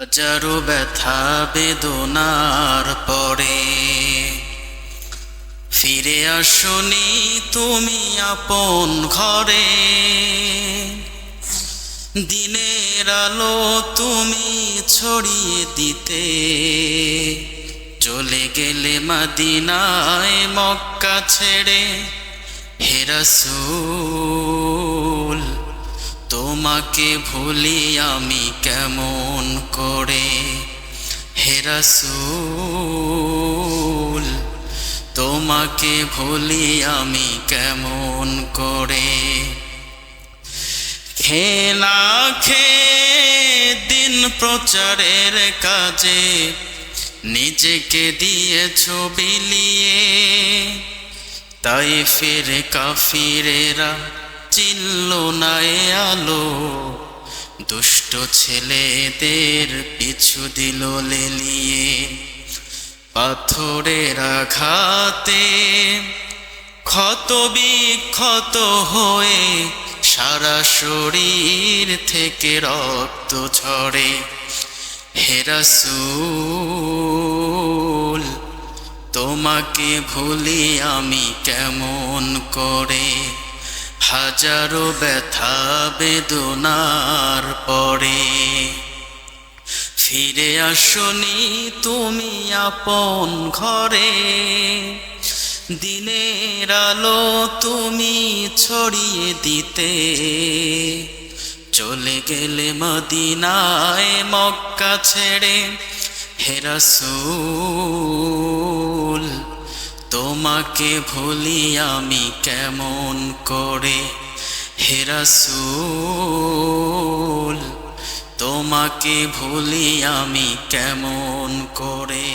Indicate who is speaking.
Speaker 1: হাজারো ব্যথা বেদনার পরে ফিরে আসনি তুমি আপন ঘরে। দিনের আলো তুমি ছড়িয়ে দিতে চলে গেলে মদিনায় মক্কা ছেড়ে। হে রাসূল তোমাকে ভুলি আমি কেমন করে। হে রাসূল তোমাকে ভুলি আমি কেমন করে। খেয়ে না খেয়ে দিন প্রচারের কাজে নিজেকে দিয়েছো বিলিয়ে। তাইফের কাফিরেরা চিনল না এ আলো, দুষ্ট ছেলেদের পিছু দিল লেলিয়ে। পাথরের আঘাতে ক্ষত বিক্ষত হয়ে সারা শরীর থেকে রক্ত ঝরে। হে রাসূল তোমাকে ভুলি আমি কেমন করে। হাজারো ব্যথা বেদনার পরে ফিরে আসনি তুমি আপন ঘরে। দিনের আলো তুমি ছড়িয়ে দিতে চলে গেলে মদিনায় মক্কা ছেড়ে। হে রাসূল তোমাকে ভুলি আমি কেমন করে। হে রাসূল তোমাকে ভুলি আমি কেমন করে।